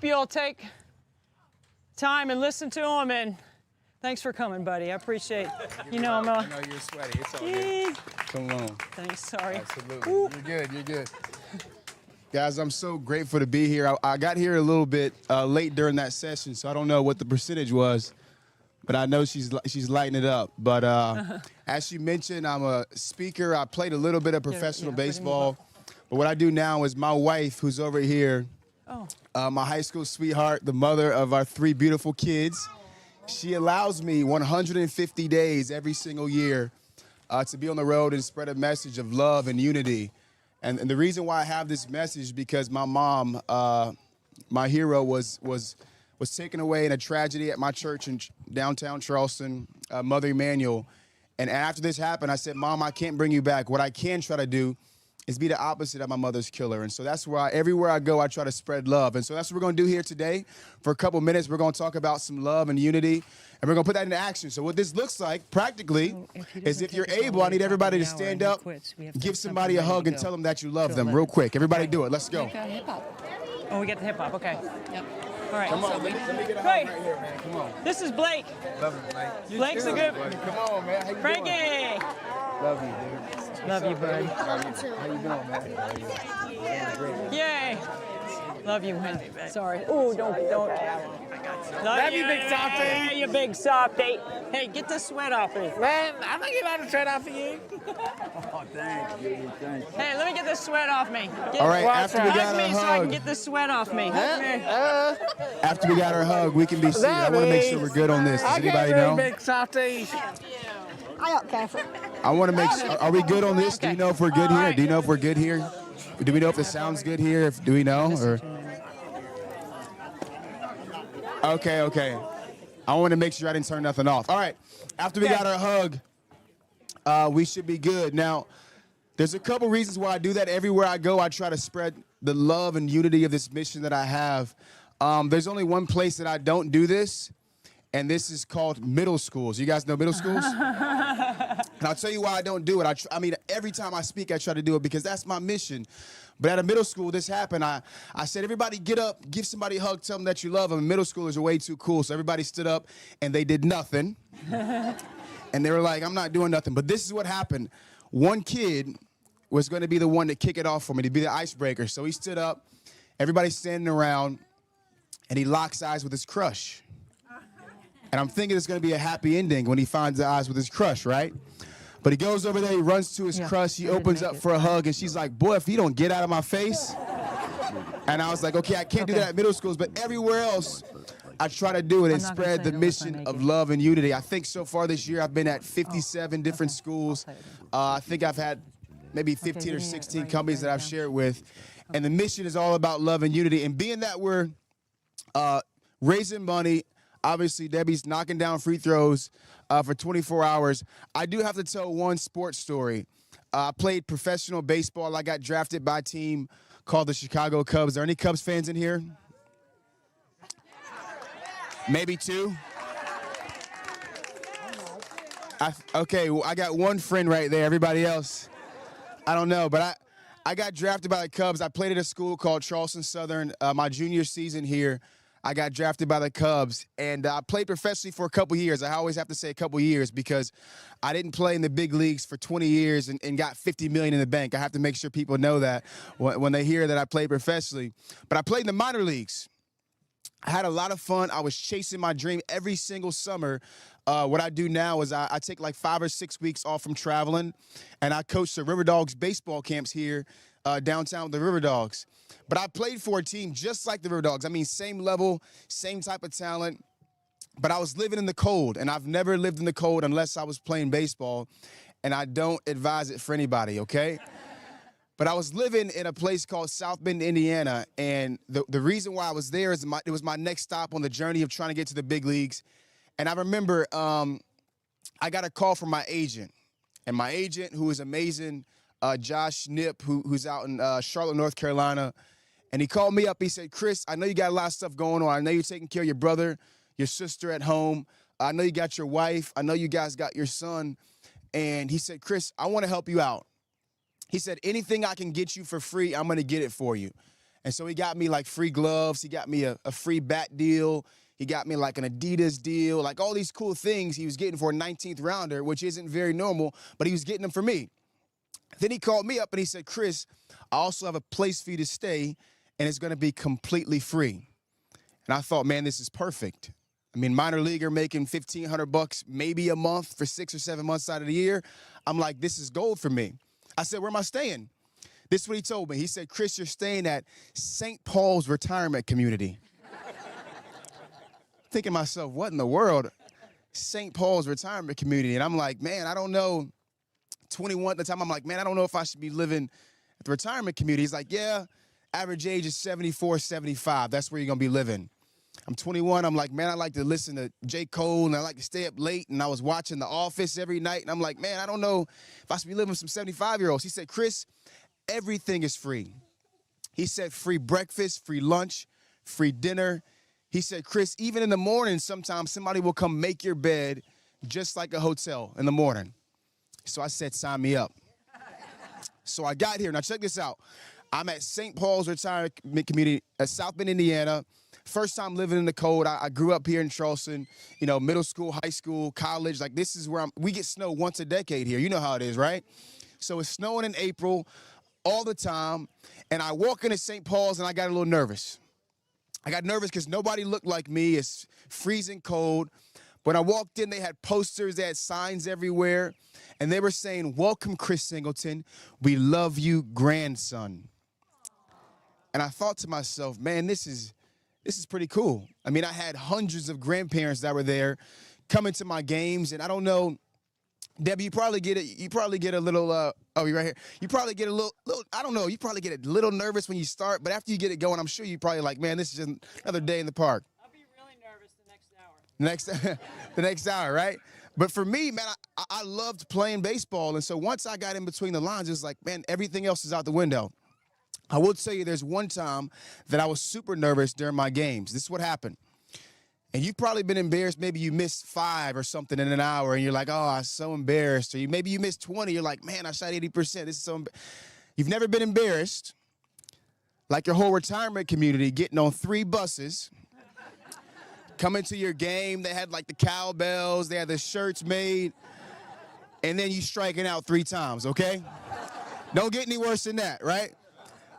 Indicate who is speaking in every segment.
Speaker 1: you'll take time and listen to them. And thanks for coming, buddy. I appreciate you know I'm
Speaker 2: I know you're sweaty. It's all good. Come on.
Speaker 1: Thanks. Sorry.
Speaker 2: Absolutely. You're good. You're good. Guys, I'm so grateful to be here. I got here a little bit late during that session, so I don't know what the percentage was, but I know she's lighting it up. But as she mentioned, I'm a speaker. I played a little bit of professional baseball, but what I do now is my wife, who's over here, my high school sweetheart, the mother of our 3 beautiful kids, she allows me 150 days every single year to be on the road and spread a message of love and unity. And the reason why I have this message because my mom, my hero, was taken away in a tragedy at my church in downtown Charleston, Mother Emanuel. And after this happened, I said, Mom, I can't bring you back. What I can try to do is be the opposite of my mother's killer. And so that's why everywhere I go, I try to spread love. And so that's what we're going to do here today. For a couple minutes, we're going to talk about some love and unity, and we're going to put that into action. So what this looks like practically is if you're able, I need everybody to stand up, give somebody a hug, and tell them that you love them real quick. Everybody do it. Let's go.
Speaker 1: Oh, we got the hip hop. Okay.
Speaker 3: Yep.
Speaker 1: All right.
Speaker 2: Come on, let me get a hug right here, man. Come on.
Speaker 1: This is Blake.
Speaker 2: Love you, Blake.
Speaker 1: Blake's a good.
Speaker 2: Come on, man. How you
Speaker 1: Frankie.
Speaker 2: doing? Love you, dude.
Speaker 1: Love you, bud.
Speaker 2: How you doing, man?
Speaker 1: Yay. Love you, man. Sorry. Oh, don't. Love
Speaker 4: you, big softy.
Speaker 1: Yeah, you big softy. Hey, get the sweat off me.
Speaker 4: Man, I'm not getting out of sweat off of you.
Speaker 2: Oh, thank you. Thank you.
Speaker 1: Hey, let me get this sweat off me.
Speaker 2: All right, after we got
Speaker 1: Hug
Speaker 2: our
Speaker 1: me so I can
Speaker 2: hug,
Speaker 1: get this sweat off me.
Speaker 2: after we got our hug, we can be seated. I want to make sure we're good on this. Does anybody know?
Speaker 4: Big softy.
Speaker 3: I got careful.
Speaker 2: I want to make sure. Are we good on this? Do you know if we're good here? Do you know if we're good here? Do we know if the sound's good here? Do we know? Or okay. I want to make sure I didn't turn nothing off. All right. After we got our hug, we should be good. Now, there's a couple reasons why I do that. Everywhere I go, I try to spread the love and unity of this mission that I have. There's only one place that I don't do this, and this is called middle schools. You guys know middle schools? And I'll tell you why I don't do it. I mean, every time I speak, I try to do it because that's my mission. But at a middle school, this happened. I said, everybody get up, give somebody a hug, tell them that you love them. Middle schoolers are way too cool. So everybody stood up, and they did nothing. And they were like, I'm not doing nothing. But this is what happened. One kid was going to be the one to kick it off for me, to be the icebreaker. So he stood up, everybody's standing around, and he locks eyes with his crush. And I'm thinking it's going to be a happy ending when he finds the eyes with his crush, right? But he goes over there, he runs to his crush, he opens up for a hug, and she's like, boy, if you don't get out of my face. And I was like, okay, I can't do that at middle schools, but everywhere else, I try to do it and spread the mission of love and unity. I think so far this year, I've been at 57 different schools. I think I've had maybe 15 or 16 companies that I've shared with. And the mission is all about love and unity. And being that we're raising money, obviously, Debbie's knocking down free throws for 24 hours. I do have to tell one sports story. I played professional baseball. I got drafted by a team called the Chicago Cubs. Are there any Cubs fans in here? Maybe 2? Okay, well, I got one friend right there. Everybody else, I don't know. But I got drafted by the Cubs. I played at a school called Charleston Southern. My junior season here, I got drafted by the Cubs, and I played professionally for a couple years. I always have to say a couple years because I didn't play in the big leagues for 20 years and got $50 million in the bank. I have to make sure people know that when they hear that I played professionally. But I played in the minor leagues. I had a lot of fun. I was chasing my dream every single summer. What I do now is I take like 5 or 6 weeks off from traveling, and I coach the River Dogs baseball camps here downtown with the River Dogs. But I played for a team just like the River Dogs. I mean, same level, same type of talent. But I was living in the cold, and I've never lived in the cold unless I was playing baseball, and I don't advise it for anybody, okay? But I was living in a place called South Bend, Indiana, and the reason why I was there is it was my next stop on the journey of trying to get to the big leagues. And I remember I got a call from my agent, and my agent, who is amazing, Josh Nip, who's out in Charlotte, North Carolina, and he called me up. He said, Chris, I know you got a lot of stuff going on. I know you're taking care of your brother, your sister at home. I know you got your wife. I know you guys got your son. And he said, Chris, I want to help you out. He said, anything I can get you for free, I'm going to get it for you. And so he got me like free gloves. He got me a free bat deal. He got me like an Adidas deal, like all these cool things he was getting for a 19th rounder, which isn't very normal, but he was getting them for me. Then he called me up and he said, Chris, I also have a place for you to stay, and it's going to be completely free. And I thought, man, this is perfect. I mean, minor leaguer making $1,500 maybe a month for 6 or 7 months out of the year. I'm like, this is gold for me. I said, where am I staying? This is what he told me. He said, Chris, you're staying at St. Paul's Retirement Community. Thinking to myself, what in the world? St. Paul's Retirement Community. And I'm like, man, I don't know. 21 at the time, I'm like, man, I don't know if I should be living at the retirement community. He's like, yeah, average age is 74, 75. That's where you're going to be living. I'm 21. I'm like, man, I like to listen to J. Cole, and I like to stay up late. And I was watching The Office every night. And I'm like, man, I don't know if I should be living with some 75-year-olds. He said, Chris, everything is free. He said, free breakfast, free lunch, free dinner. He said, Chris, even in the morning, sometimes somebody will come make your bed just like a hotel in the morning. So I said, sign me up. So I got here. Now check this out. I'm at St. Paul's Retirement Community at South Bend, Indiana. First time living in the cold. I grew up here in Charleston, you know, middle school, high school, college. Like, this is where we get snow once a decade here. You know how it is, right? So it's snowing in April all the time. And I walk into St. Paul's and I got a little nervous. I got nervous because nobody looked like me. It's freezing cold. When I walked in, they had posters, they had signs everywhere, and they were saying, welcome, Chris Singleton. We love you, grandson. And I thought to myself, man, this is pretty cool. I mean, I had hundreds of grandparents that were there coming to my games, and I don't know, Debbie, you probably get a little, oh, you're right here. You probably get a little, I don't know, you probably get a little nervous when you start, but after you get it going, I'm sure you probably like, man, this is just another day in the park.
Speaker 1: I'll be really nervous the next hour.
Speaker 2: The next hour, right? But for me, man, I loved playing baseball, and so once I got in between the lines, it was like, man, everything else is out the window. I will tell you, there's one time that I was super nervous during my games. This is what happened. And you've probably been embarrassed. Maybe you missed 5 or something in an hour, and you're like, oh, I'm so embarrassed. Or maybe you missed 20. You're like, man, I shot 80%. This is so You've never been embarrassed, like your whole retirement community getting on 3 buses, coming to your game. They had, like, the cowbells. They had the shirts made. And then you striking out 3 times, okay? Don't get any worse than that, right?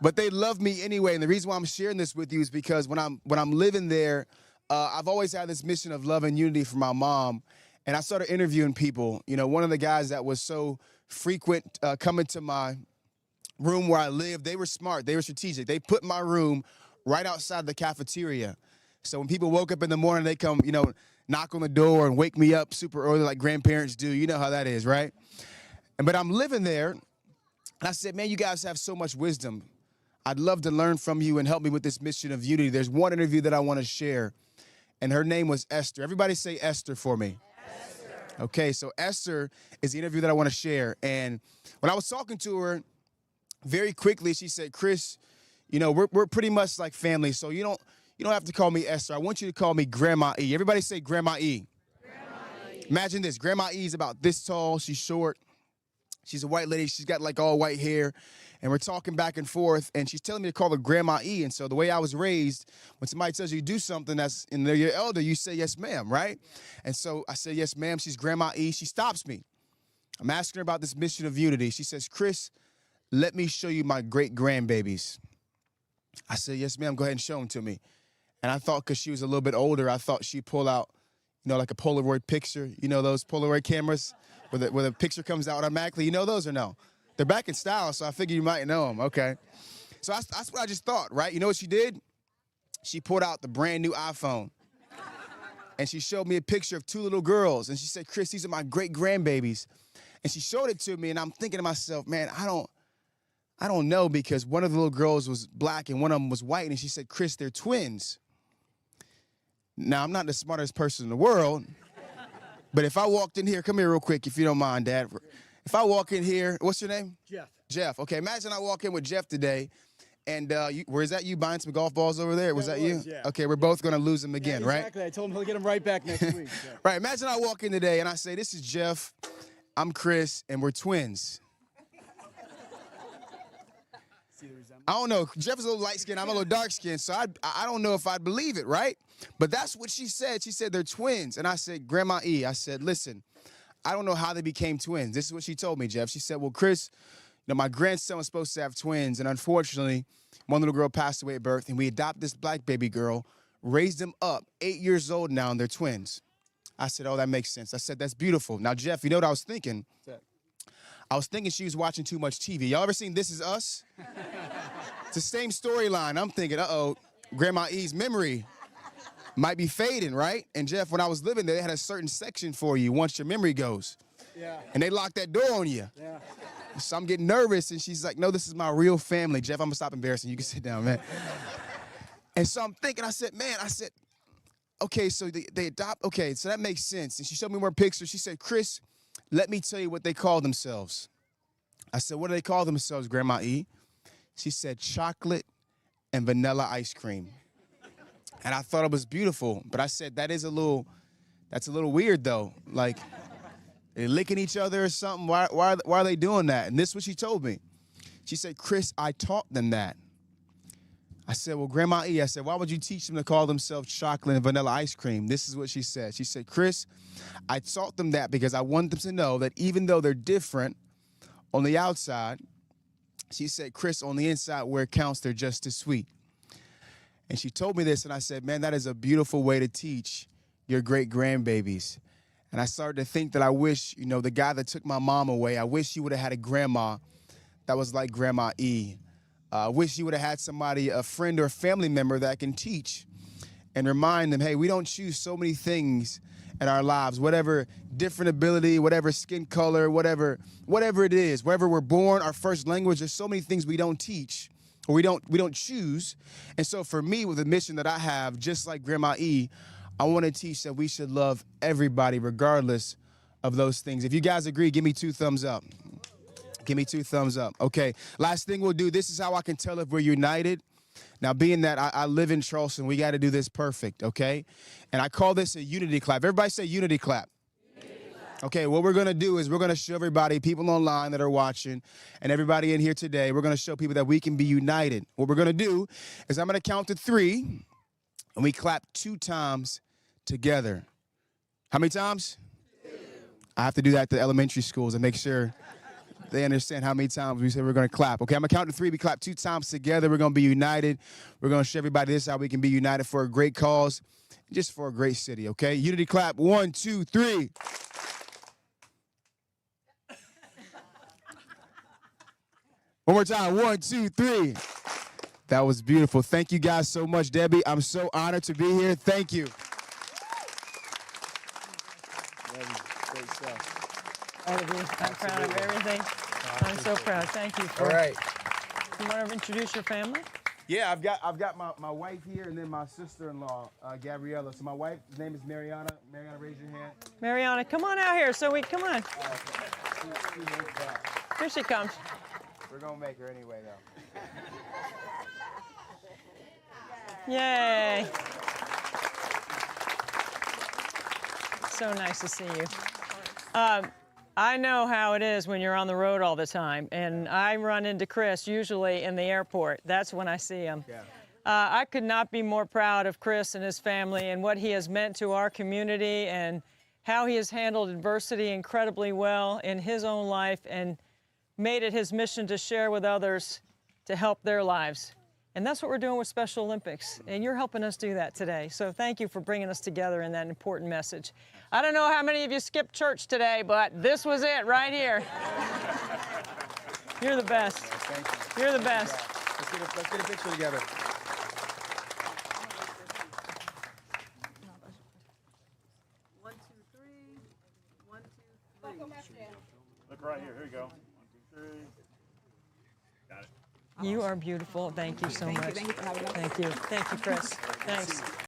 Speaker 2: But they love me anyway. And the reason why I'm sharing this with you is because when I'm living there, I've always had this mission of love and unity for my mom, and I started interviewing people. You know, one of the guys that was so frequent coming to my room where I lived, they were smart, they were strategic. They put my room right outside the cafeteria. So when people woke up in the morning, they come, you know, knock on the door and wake me up super early like grandparents do. You know how that is, right? But I'm living there, and I said, man, you guys have so much wisdom. I'd love to learn from you and help me with this mission of unity. There's one interview that I want to share. And her name was Esther. Everybody say Esther for me. Esther. Okay, so Esther is the interview that I want to share. And when I was talking to her, very quickly, she said, Chris, you know, we're pretty much like family, so you don't have to call me Esther. I want you to call me Grandma E. Everybody say Grandma E. Grandma E. Imagine this. Grandma E is about this tall. She's short. She's a white lady. She's got like all white hair. And we're talking back and forth, and she's telling me to call her Grandma E. And so the way I was raised, when somebody tells you to do something that's and they're your elder, you say, yes, ma'am, right? And so I said, yes, ma'am. She's Grandma E. She stops me. I'm asking her about this mission of unity. She says, Chris, let me show you my great-grandbabies. I said, yes, ma'am. Go ahead and show them to me. And I thought because she was a little bit older, I thought she'd pull out, you know, like a Polaroid picture. You know those Polaroid cameras where the picture comes out automatically? You know those or no? They're back in style, so I figured you might know them. Okay. So that's what I just thought, right? You know what she did? She pulled out the brand new iPhone. And she showed me a picture of 2 little girls. And she said, Chris, these are my great-grandbabies. And she showed it to me, and I'm thinking to myself, man, I don't know, because one of the little girls was black and one of them was white. And she said, Chris, they're twins. Now, I'm not the smartest person in the world, but if I walked in here, come here real quick, if you don't mind, Dad. If I walk in here, what's your name?
Speaker 5: Jeff.
Speaker 2: Jeff. Okay, imagine I walk in with Jeff today, and where is that you buying some golf balls over there? Was that you?
Speaker 5: Yeah.
Speaker 2: Okay, we're both going to lose them again, right?
Speaker 5: Exactly. I told him he'll get them right back next week. So.
Speaker 2: Right, imagine I walk in today, and I say, this is Jeff, I'm Chris, and we're twins. I don't know. Jeff is a little light-skinned. I'm a little dark-skinned, so I don't know if I'd believe it, right? But that's what she said. She said they're twins. And I said, Grandma E, I said, listen, I don't know how they became twins. This is what she told me, Jeff. She said, well, Chris, you know, my grandson was supposed to have twins, and unfortunately, one little girl passed away at birth, and we adopted this black baby girl, raised them up, 8 years old now, and they're twins. I said, oh, that makes sense. I said, that's beautiful. Now, Jeff, you know what I was thinking? I was thinking she was watching too much TV. Y'all ever seen This Is Us? It's the same storyline. I'm thinking, uh-oh, Grandma E's memory might be fading, right? And Jeff, when I was living there, they had a certain section for you once your memory goes.
Speaker 5: Yeah.
Speaker 2: And they locked that door on you.
Speaker 5: Yeah.
Speaker 2: So I'm getting nervous, and she's like, no, this is my real family. Jeff, I'm gonna stop embarrassing you. You can sit down, man. And so I'm thinking, I said, okay, so they adopt, okay, so that makes sense. And she showed me more pictures. She said, Chris, let me tell you what they call themselves. I said, what do they call themselves, Grandma E? She said, chocolate and vanilla ice cream. And I thought it was beautiful, but I said, that's a little weird though. Like, they're licking each other or something. Why are they doing that? And this is what she told me. She said, Chris, I taught them that. I said, well, Grandma E, I said, why would you teach them to call themselves chocolate and vanilla ice cream? This is what she said. She said, Chris, I taught them that because I want them to know that even though they're different on the outside, she said, Chris, on the inside where it counts, they're just as sweet. And she told me this, and I said, man, that is a beautiful way to teach your great-grandbabies. And I started to think that I wish, you know, the guy that took my mom away, I wish he would have had a grandma that was like Grandma E. I wish he would have had somebody, a friend or a family member that can teach and remind them, hey, we don't choose so many things in our lives, whatever different ability, whatever skin color, whatever it is, wherever we're born, our first language, there's so many things we don't teach or we don't choose. And so for me, with the mission that I have, just like Grandma E, I want to teach that we should love everybody regardless of those things. If you guys agree, give me 2 thumbs up. Give me 2 thumbs up. Okay, last thing we'll do, this is how I can tell if we're united. Now, being that I live in Charleston, we got to do this perfect, okay? And I call this a unity clap. Everybody say unity clap. Okay, what we're going to do is we're going to show everybody, people online that are watching, and everybody in here today, we're going to show people that we can be united. What we're going to do is I'm going to count to 3, and we clap 2 times together. How many times? 2. I have to do that at the elementary schools and make sure they understand how many times we say we're going to clap. Okay, I'm going to count to 3. We clap 2 times together. We're going to be united. We're going to show everybody this, how we can be united for a great cause, just for a great city, okay? Unity clap. 1, 2, 3. One more time. 1, 2, 3. That was beautiful. Thank you guys so much, Debbie. I'm so honored to be here. Thank you.
Speaker 5: Great stuff.
Speaker 1: I'm proud of everything. I'm so proud. Thank you for.
Speaker 2: All right.
Speaker 1: You want to introduce your family?
Speaker 2: Yeah, I've got my wife here and then my sister-in-law, Gabriella. So my wife's name is Mariana. Mariana, raise your hand.
Speaker 1: Mariana, come on out here so we, come on. Here she comes.
Speaker 2: We're going to make her anyway, though.
Speaker 1: Yay. So nice to see you. I know how it is when you're on the road all the time, and I run into Chris usually in the airport. That's when I see him.
Speaker 2: Yeah.
Speaker 1: I could not be more proud of Chris and his family and what he has meant to our community and how he has handled adversity incredibly well in his own life and made it his mission to share with others to help their lives. And that's what we're doing with Special Olympics, and you're helping us do that today. So thank you for bringing us together in that important message. I don't know how many of you skipped church today, but this was it right here. You're the best.
Speaker 2: Thank you.
Speaker 1: You're the best.
Speaker 2: Let's get a picture together.
Speaker 1: One, two, three. 1, 2, 3.
Speaker 6: Look right here. Here you go. 1, 2, 3. Got it.
Speaker 1: You are beautiful. Thank you so much.
Speaker 3: Thank you for having us.
Speaker 1: Thank you. Thank you, Chris. Thanks.